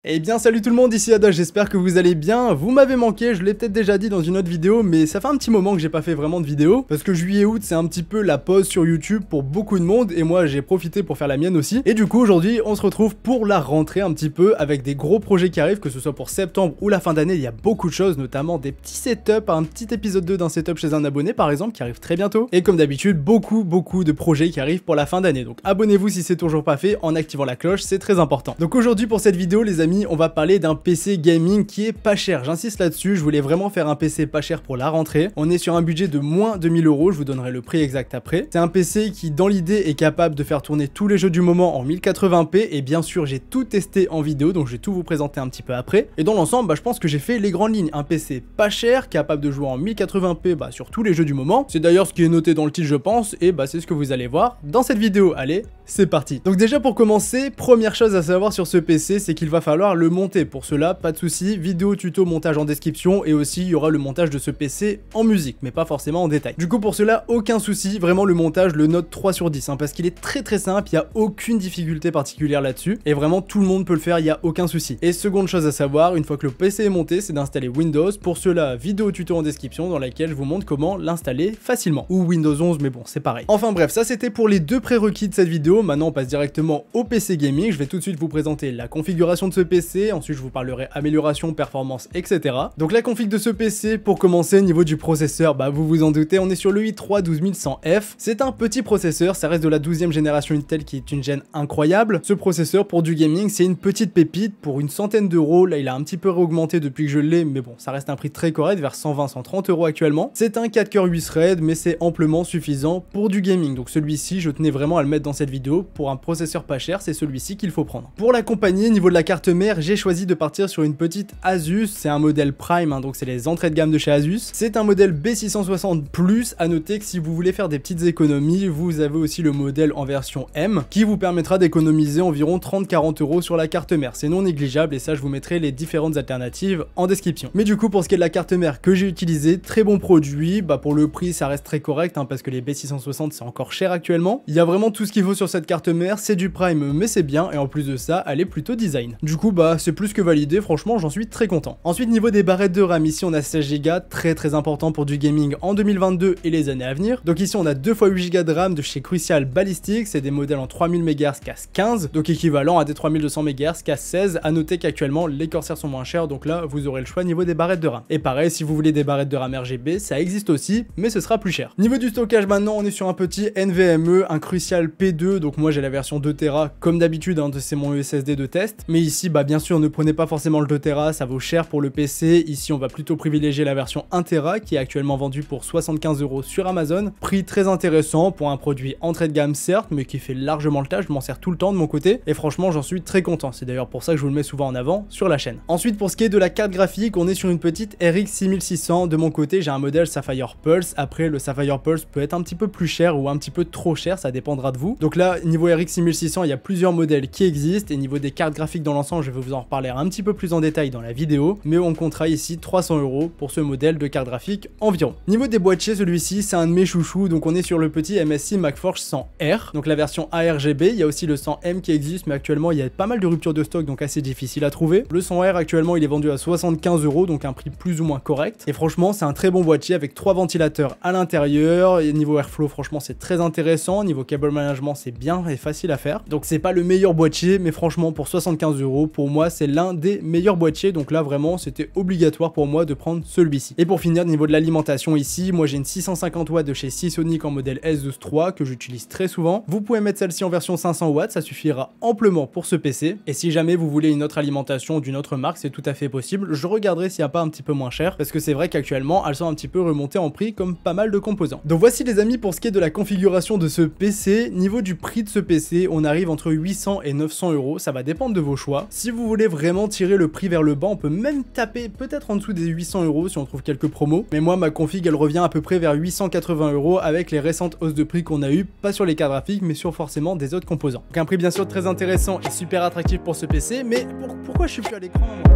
Eh bien salut tout le monde, ici Adosh, j'espère que vous allez bien. Vous m'avez manqué, je l'ai peut-être déjà dit dans une autre vidéo, mais ça fait un petit moment que j'ai pas fait vraiment de vidéo, parce que juillet-août c'est un petit peu la pause sur YouTube pour beaucoup de monde, et moi j'ai profité pour faire la mienne aussi. Et du coup aujourd'hui on se retrouve pour la rentrée un petit peu, avec des gros projets qui arrivent, que ce soit pour septembre ou la fin d'année. Il y a beaucoup de choses, notamment des petits setups, un petit épisode 2 d'un setup chez un abonné par exemple, qui arrive très bientôt. Et comme d'habitude, beaucoup de projets qui arrivent pour la fin d'année, donc abonnez-vous si c'est toujours pas fait, en activant la cloche, c'est très important. Donc aujourd'hui pour cette vidéo les amis, on va parler d'un PC gaming qui est pas cher, j'insiste là-dessus, je voulais vraiment faire un PC pas cher pour la rentrée. On est sur un budget de moins de 1000 €, je vous donnerai le prix exact après. C'est un PC qui dans l'idée est capable de faire tourner tous les jeux du moment en 1080p, et bien sûr j'ai tout testé en vidéo, donc je vais tout vous présenter un petit peu après. Et dans l'ensemble, je pense que j'ai fait les grandes lignes. Un PC pas cher, capable de jouer en 1080p sur tous les jeux du moment. C'est d'ailleurs ce qui est noté dans le titre je pense, et c'est ce que vous allez voir dans cette vidéo. Allez, c'est parti. Donc déjà pour commencer, première chose à savoir sur ce PC, c'est qu'il va falloir le monter. Pour cela, pas de souci, vidéo tuto montage en description, et aussi il y aura le montage de ce PC en musique, mais pas forcément en détail. Du coup pour cela, aucun souci, vraiment le montage le note 3 sur 10, parce qu'il est très simple, il n'y a aucune difficulté particulière là-dessus, et vraiment tout le monde peut le faire, il n'y a aucun souci. Et seconde chose à savoir, une fois que le PC est monté, c'est d'installer Windows. Pour cela, vidéo tuto en description dans laquelle je vous montre comment l'installer facilement. Ou Windows 11, mais bon, c'est pareil. Enfin bref, ça c'était pour les deux prérequis de cette vidéo. Maintenant on passe directement au PC gaming. Je vais tout de suite vous présenter la configuration de ce PC, ensuite je vous parlerai amélioration, performance, etc. Donc la config de ce PC, pour commencer, niveau du processeur, vous vous en doutez, on est sur le i3 12100F. C'est un petit processeur, ça reste de la 12e génération Intel qui est une gêne incroyable. Ce processeur pour du gaming, c'est une petite pépite pour une centaine d'euros. Là il a un petit peu réaugmenté depuis que je l'ai, mais bon, ça reste un prix très correct, vers 120-130 € actuellement. C'est un 4 coeurs 8 threads, mais c'est amplement suffisant pour du gaming. Donc celui-ci, je tenais vraiment à le mettre dans cette vidéo. Pour un processeur pas cher, c'est celui-ci qu'il faut prendre. Pour l'accompagner, niveau de la carte mère, j'ai choisi de partir sur une petite Asus. C'est un modèle Prime, donc c'est les entrées de gamme de chez Asus. C'est un modèle B660+. À noter que si vous voulez faire des petites économies, vous avez aussi le modèle en version M, qui vous permettra d'économiser environ 30-40 € sur la carte mère. C'est non négligeable, et ça je vous mettrai les différentes alternatives en description. Mais du coup pour ce qui est de la carte mère que j'ai utilisée, très bon produit. Pour le prix ça reste très correct, parce que les B660 c'est encore cher actuellement. Il y a vraiment tout ce qu'il faut sur cette carte mère, c'est du Prime mais c'est bien, et en plus de ça elle est plutôt design. Du coup c'est plus que validé, franchement j'en suis très content. Ensuite niveau des barrettes de RAM, ici on a 16 Go, très important pour du gaming en 2022 et les années à venir. Donc ici on a 2 x 8 Go de RAM de chez Crucial Ballistic, c'est des modèles en 3000 MHz casse 15, donc équivalent à des 3200 MHz casse 16. À noter qu'actuellement les Corsair sont moins chers, donc là vous aurez le choix niveau des barrettes de RAM. Et pareil, si vous voulez des barrettes de RAM RGB, ça existe aussi, mais ce sera plus cher. Niveau du stockage maintenant, on est sur un petit NVMe, un Crucial P2, donc moi j'ai la version 2 Tera comme d'habitude, c'est mon SSD de test. Mais ici bien sûr ne prenez pas forcément le 2 Tera, ça vaut cher pour le PC. Ici on va plutôt privilégier la version 1 Tera qui est actuellement vendue pour 75 € sur Amazon. Prix très intéressant pour un produit entrée de gamme certes, mais qui fait largement le taf, je m'en sers tout le temps de mon côté, et franchement j'en suis très content. C'est d'ailleurs pour ça que je vous le mets souvent en avant sur la chaîne. Ensuite pour ce qui est de la carte graphique, on est sur une petite RX 6600. De mon côté j'ai un modèle Sapphire Pulse. Après le Sapphire Pulse peut être un petit peu plus cher ou un petit peu trop cher, ça dépendra de vous. Donc là niveau RX 6600 il y a plusieurs modèles qui existent, et niveau des cartes graphiques dans l'ensemble je vais vous en reparler un petit peu plus en détail dans la vidéo, mais on comptera ici 300 € pour ce modèle de carte graphique environ. Niveau des boîtiers, celui-ci c'est un de mes chouchous, donc on est sur le petit MSI MacForge 100R, donc la version ARGB. Il y a aussi le 100M qui existe, mais actuellement il y a pas mal de ruptures de stock, donc assez difficile à trouver. Le 100R actuellement il est vendu à 75 €, donc un prix plus ou moins correct, et franchement c'est un très bon boîtier avec 3 ventilateurs à l'intérieur. Et niveau airflow franchement c'est très intéressant, niveau câble management c'est bien et facile à faire. Donc c'est pas le meilleur boîtier, mais franchement pour 75 € pour moi c'est l'un des meilleurs boîtiers, donc là vraiment c'était obligatoire pour moi de prendre celui-ci. Et pour finir, niveau de l'alimentation ici, moi j'ai une 650 watts de chez Seasonic en modèle S12 III que j'utilise très souvent. Vous pouvez mettre celle-ci en version 500 watts, ça suffira amplement pour ce PC. Et si jamais vous voulez une autre alimentation d'une autre marque, c'est tout à fait possible. Je regarderai s'il n'y a pas un petit peu moins cher, parce que c'est vrai qu'actuellement elles sont un petit peu remontées en prix comme pas mal de composants. Donc voici les amis pour ce qui est de la configuration de ce PC. Niveau du prix de ce PC, on arrive entre 800 et 900 €, ça va dépendre de vos choix. Si vous voulez vraiment tirer le prix vers le bas, on peut même taper peut-être en dessous des 800 € si on trouve quelques promos. Mais moi ma config elle revient à peu près vers 880 € avec les récentes hausses de prix qu'on a eu, pas sur les cartes graphiques mais sur forcément des autres composants. Donc un prix bien sûr très intéressant et super attractif pour ce PC, mais pourquoi je suis plus à l'écran moi ?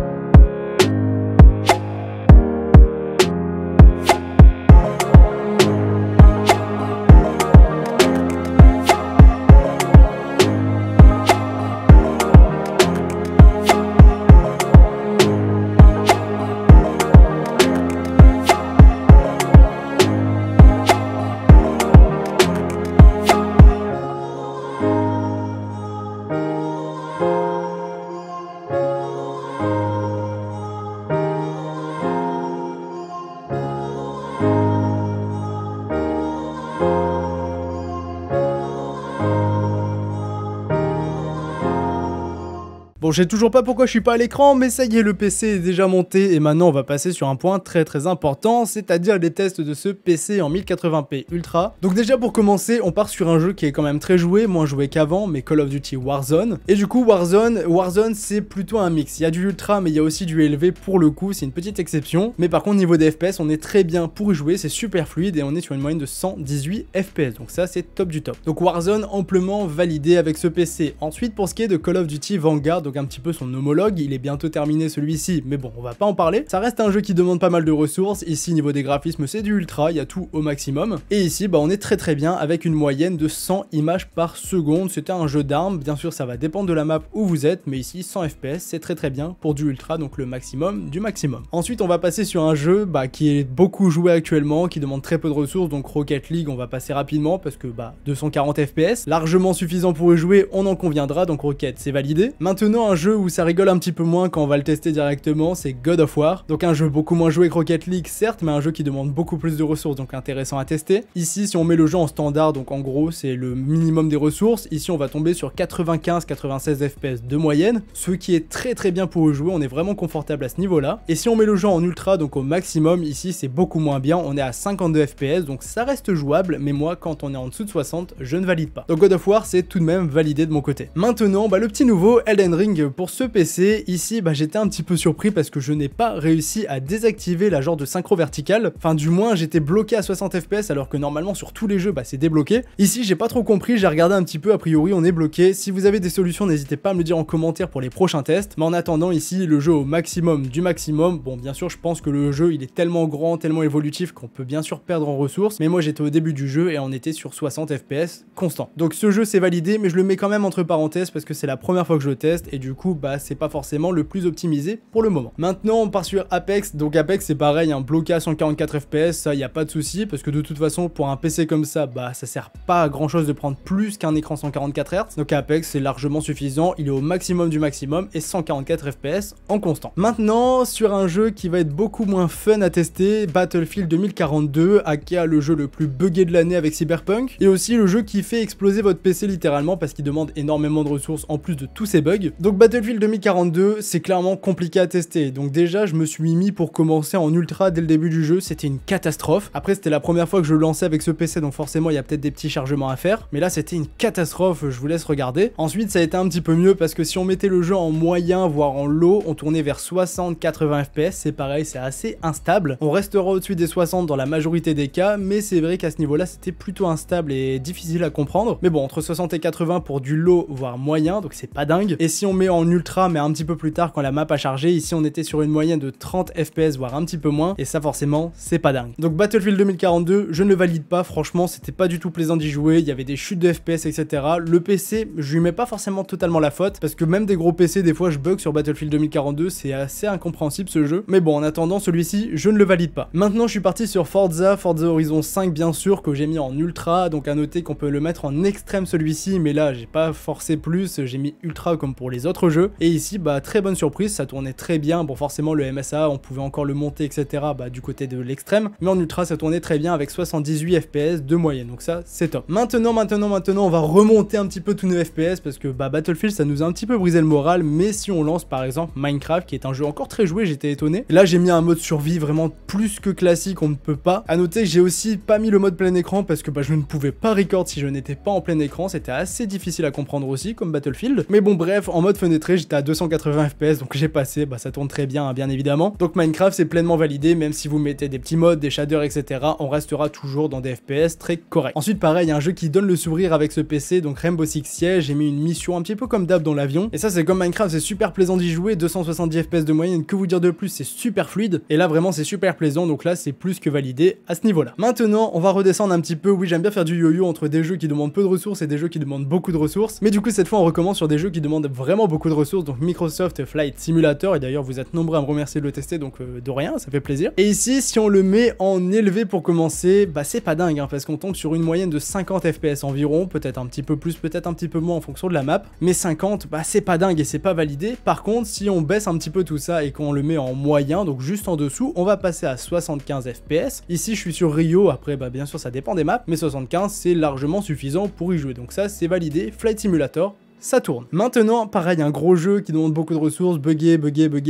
Bon, je sais toujours pas pourquoi je suis pas à l'écran, mais ça y est, le PC est déjà monté et maintenant on va passer sur un point très important, c'est-à-dire les tests de ce PC en 1080p Ultra. Donc déjà pour commencer, on part sur un jeu qui est quand même très joué, moins joué qu'avant, mais Call of Duty Warzone. Et du coup Warzone c'est plutôt un mix, il y a du Ultra mais il y a aussi du élevé pour le coup, c'est une petite exception. Mais par contre niveau des FPS, on est très bien pour y jouer, c'est super fluide et on est sur une moyenne de 118 FPS, donc ça c'est top du top. Donc Warzone amplement validé avec ce PC. Ensuite pour ce qui est de Call of Duty Vanguard, donc un petit peu son homologue, il est bientôt terminé celui-ci, mais bon on va pas en parler. Ça reste un jeu qui demande pas mal de ressources, ici niveau des graphismes c'est du Ultra, il y a tout au maximum. Et ici bah on est très bien avec une moyenne de 100 images par seconde, c'était un jeu d'armes, bien sûr ça va dépendre de la map où vous êtes, mais ici 100 FPS c'est très bien pour du Ultra, donc le maximum du maximum. Ensuite on va passer sur un jeu qui est beaucoup joué actuellement, qui demande très peu de ressources, donc Rocket League on va passer rapidement parce que 240 FPS, largement suffisant pour y jouer, on en conviendra, donc Rocket c'est validé. Maintenant un jeu où ça rigole un petit peu moins quand on va le tester directement, c'est God of War, donc un jeu beaucoup moins joué que Rocket League certes, mais un jeu qui demande beaucoup plus de ressources, donc intéressant à tester. Ici si on met le jeu en standard, donc en gros c'est le minimum des ressources, ici on va tomber sur 95-96 FPS de moyenne, ce qui est très bien pour y jouer, on est vraiment confortable à ce niveau là. Et si on met le jeu en ultra, donc au maximum, ici c'est beaucoup moins bien, on est à 52 FPS, donc ça reste jouable, mais moi quand on est en dessous de 60, je ne valide pas. Donc God of War c'est tout de même validé de mon côté. Maintenant le petit nouveau Elden Ring pour ce PC, ici j'étais un petit peu surpris parce que je n'ai pas réussi à désactiver la genre de synchro verticale, enfin du moins j'étais bloqué à 60 FPS alors que normalement sur tous les jeux c'est débloqué. Ici j'ai pas trop compris, j'ai regardé un petit peu, a priori on est bloqué. Si vous avez des solutions n'hésitez pas à me le dire en commentaire pour les prochains tests, mais en attendant ici le jeu au maximum du maximum. Bon bien sûr je pense que le jeu il est tellement grand, tellement évolutif qu'on peut bien sûr perdre en ressources, mais moi j'étais au début du jeu et on était sur 60 FPS constant. Donc ce jeu c'est validé, mais je le mets quand même entre parenthèses parce que c'est la première fois que je le teste et du coup c'est pas forcément le plus optimisé pour le moment. Maintenant on part sur Apex, donc Apex c'est pareil, bloqué à 144 FPS, ça y a pas de souci parce que de toute façon pour un PC comme ça ça sert pas à grand chose de prendre plus qu'un écran 144 Hz, donc Apex c'est largement suffisant, il est au maximum du maximum et 144 FPS en constant. Maintenant sur un jeu qui va être beaucoup moins fun à tester, Battlefield 2042, aka le jeu le plus buggé de l'année avec Cyberpunk, et aussi le jeu qui fait exploser votre PC littéralement parce qu'il demande énormément de ressources en plus de tous ces bugs. Donc Battlefield 2042 c'est clairement compliqué à tester, donc déjà je me suis mis pour commencer en ultra dès le début du jeu, c'était une catastrophe. Après c'était la première fois que je le lançais avec ce PC, donc forcément il y a peut-être des petits chargements à faire, mais là c'était une catastrophe, je vous laisse regarder. Ensuite ça a été un petit peu mieux parce que si on mettait le jeu en moyen voire en low, on tournait vers 60-80 FPS, c'est pareil, c'est assez instable. On restera au-dessus des 60 dans la majorité des cas, mais c'est vrai qu'à ce niveau là c'était plutôt instable et difficile à comprendre. Mais bon, entre 60 et 80 pour du low voire moyen, donc c'est pas dingue. Et si on met en ultra mais un petit peu plus tard quand la map a chargé, ici on était sur une moyenne de 30 FPS voire un petit peu moins, et ça forcément c'est pas dingue. Donc Battlefield 2042 je ne le valide pas, franchement c'était pas du tout plaisant d'y jouer, il y avait des chutes de FPS etc. Le PC je lui mets pas forcément totalement la faute parce que même des gros PC des fois je bug sur Battlefield 2042, c'est assez incompréhensible ce jeu, mais bon en attendant celui-ci je ne le valide pas. Maintenant je suis parti sur Forza Horizon 5 bien sûr que j'ai mis en ultra, donc à noter qu'on peut le mettre en extrême celui-ci, mais là j'ai pas forcé plus, j'ai mis ultra comme pour les autres jeux. Et ici très bonne surprise, ça tournait très bien, bon forcément le MSA on pouvait encore le monter etc du côté de l'extrême, mais en ultra ça tournait très bien avec 78 FPS de moyenne, donc ça c'est top. Maintenant on va remonter un petit peu tous nos FPS parce que Battlefield ça nous a un petit peu brisé le moral, mais si on lance par exemple Minecraft qui est un jeu encore très joué, j'étais étonné. Là j'ai mis un mode survie vraiment plus que classique, on ne peut pas. À noter que j'ai aussi pas mis le mode plein écran parce que je ne pouvais pas record si je n'étais pas en plein écran, c'était assez difficile à comprendre aussi comme Battlefield. Mais bon bref, en mode fenêtré j'étais à 280 FPS donc j'ai passé, ça tourne très bien bien évidemment. Donc Minecraft c'est pleinement validé, même si vous mettez des petits modes, des shaders etc, on restera toujours dans des FPS très corrects. Ensuite pareil, un jeu qui donne le sourire avec ce PC, donc Rainbow Six Siege, j'ai mis une mission un petit peu comme d'hab dans l'avion, et ça c'est comme Minecraft, c'est super plaisant d'y jouer, 270 FPS de moyenne, que vous dire de plus, c'est super fluide, et là vraiment c'est super plaisant, donc là c'est plus que validé à ce niveau là. Maintenant on va redescendre un petit peu, oui j'aime bien faire du yo-yo entre des jeux qui demandent peu de ressources et des jeux qui demandent beaucoup de ressources, mais du coup cette fois on recommence sur des jeux qui demandent vraiment beaucoup de ressources, donc Microsoft Flight Simulator, et d'ailleurs vous êtes nombreux à me remercier de le tester, donc de rien, ça fait plaisir. Et ici si on le met en élevé pour commencer, c'est pas dingue parce qu'on tombe sur une moyenne de 50 FPS environ, peut-être un petit peu plus, peut-être un petit peu moins en fonction de la map, mais 50 c'est pas dingue et c'est pas validé. Par contre si on baisse un petit peu tout ça et qu'on le met en moyen, donc juste en dessous, on va passer à 75 FPS. Ici je suis sur Rio, après bien sûr ça dépend des maps, mais 75 c'est largement suffisant pour y jouer, donc ça c'est validé. Flight Simulator ça tourne. Maintenant, pareil, un gros jeu qui demande beaucoup de ressources, buggé,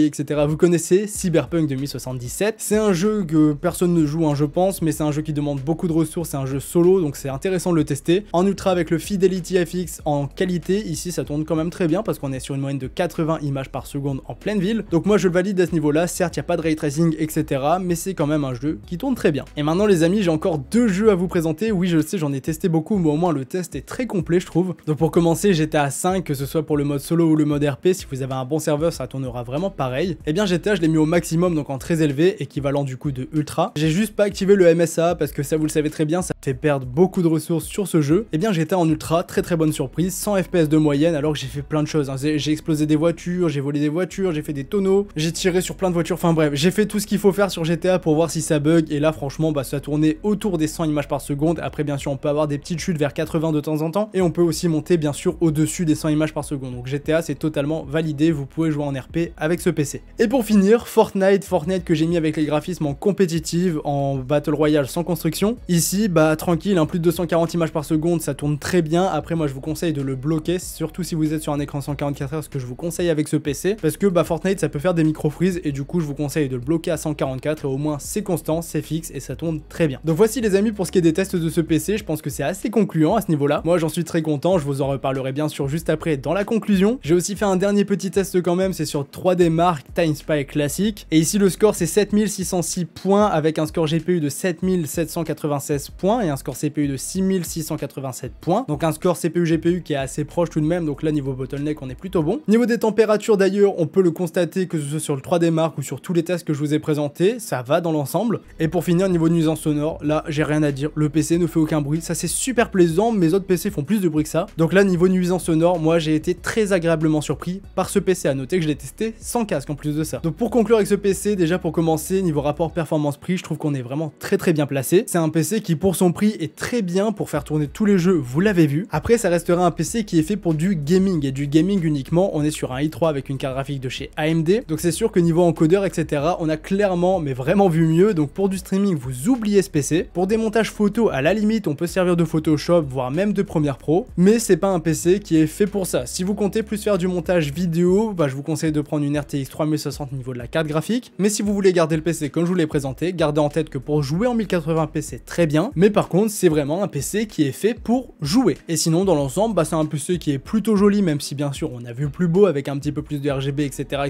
etc. Vous connaissez Cyberpunk 2077. C'est un jeu que personne ne joue, hein, je pense, mais c'est un jeu qui demande beaucoup de ressources, c'est un jeu solo, donc c'est intéressant de le tester. En ultra avec le Fidelity FX en qualité, ici ça tourne quand même très bien parce qu'on est sur une moyenne de 80 images par seconde en pleine ville. Donc moi je le valide à ce niveau-là, certes il n'y a pas de ray tracing, etc. mais c'est quand même un jeu qui tourne très bien. Et maintenant les amis, j'ai encore deux jeux à vous présenter. Oui je le sais, j'en ai testé beaucoup, mais au moins le test est très complet je trouve. Donc pour commencer, GTA 5, que ce soit pour le mode solo ou le mode RP, si vous avez un bon serveur ça tournera vraiment pareil. Et bien GTA je l'ai mis au maximum, donc en très élevé, équivalent du coup de ultra. J'ai juste pas activé le MSA parce que ça vous le savez très bien, ça fait perdre beaucoup de ressources sur ce jeu. Et bien j'étais en ultra, très bonne surprise, 100 FPS de moyenne alors que j'ai fait plein de choses, hein. J'ai explosé des voitures, j'ai volé des voitures, j'ai fait des tonneaux, j'ai tiré sur plein de voitures, enfin bref, j'ai fait tout ce qu'il faut faire sur GTA pour voir si ça bug, et là franchement bah ça tournait autour des 100 images par seconde. Après bien sûr on peut avoir des petites chutes vers 80 de temps en temps, et on peut aussi monter bien sûr au-dessus des 100 images par seconde. Donc GTA c'est totalement validé, vous pouvez jouer en RP avec ce PC. Et pour finir, Fortnite que j'ai mis avec les graphismes en compétitive, en Battle Royale sans construction. Ici bah tranquille, hein, plus de 240 images par seconde, ça tourne très bien. Après moi je vous conseille de le bloquer, surtout si vous êtes sur un écran 144 Hz, ce que je vous conseille avec ce PC, parce que bah Fortnite ça peut faire des micro-freeze, et du coup je vous conseille de le bloquer à 144, et au moins c'est constant, c'est fixe, et ça tourne très bien. Donc voici les amis pour ce qui est des tests de ce PC, je pense que c'est assez concluant à ce niveau là. Moi j'en suis très content, je vous en reparlerai bien sûr juste après dans la conclusion. J'ai aussi fait un dernier petit test quand même, c'est sur 3D Mark Time Spy classique, et ici le score c'est 7606 points avec un score GPU de 7796 points et un score CPU de 6687 points. Donc un score CPU GPU qui est assez proche tout de même, donc là niveau bottleneck on est plutôt bon. Niveau des températures d'ailleurs, on peut le constater que ce soit sur le 3D Mark ou sur tous les tests que je vous ai présentés, ça va dans l'ensemble. Et pour finir, niveau de nuisance sonore, là j'ai rien à dire, le PC ne fait aucun bruit, ça c'est super plaisant, mes autres PC font plus de bruit que ça. Donc là niveau nuisance sonore, moi j'ai été très agréablement surpris par ce PC, à noter que je l'ai testé sans casque en plus de ça. Donc pour conclure avec ce PC, déjà pour commencer, niveau rapport performance-prix, je trouve qu'on est vraiment très bien placé. C'est un PC qui pour son prix est très bien pour faire tourner tous les jeux, vous l'avez vu. Après ça restera un PC qui est fait pour du gaming, et du gaming uniquement. On est sur un i3 avec une carte graphique de chez AMD, donc c'est sûr que niveau encodeur etc, on a clairement mais vraiment vu mieux. Donc pour du streaming vous oubliez ce PC. Pour des montages photos, à la limite on peut servir de Photoshop, voire même de Premiere Pro, mais c'est pas un PC qui est fait pour ça. Si vous comptez plus faire du montage vidéo, bah je vous conseille de prendre une RTX 3060 niveau de la carte graphique. Mais si vous voulez garder le PC comme je vous l'ai présenté, gardez en tête que pour jouer en 1080p c'est très bien, mais par contre c'est vraiment un PC qui est fait pour jouer. Et sinon dans l'ensemble bah c'est un PC qui est plutôt joli, même si bien sûr on a vu plus beau avec un petit peu plus de RGB etc,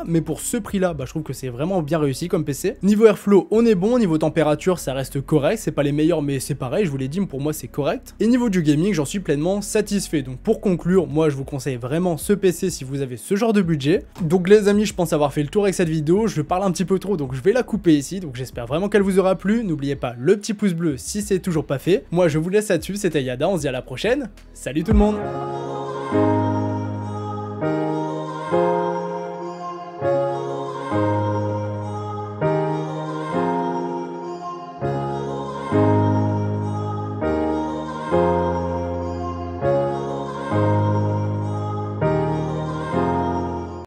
mais pour ce prix là bah je trouve que c'est vraiment bien réussi comme PC. Niveau airflow on est bon, niveau température ça reste correct, c'est pas les meilleurs mais c'est pareil, je vous l'ai dit, pour moi c'est correct. Et niveau du gaming j'en suis pleinement satisfait. Donc pour conclure, moi je vous conseille vraiment ce PC si vous avez ce genre de budget. Donc les amis, je pense avoir fait le tour avec cette vidéo, je parle un petit peu trop donc je vais la couper ici, donc j'espère vraiment qu'elle vous aura plu. N'oubliez pas le petit pouce bleu si c'est toujours pas fait. Moi je vous laisse là-dessus, c'était Yada, on se dit à la prochaine, salut tout le monde.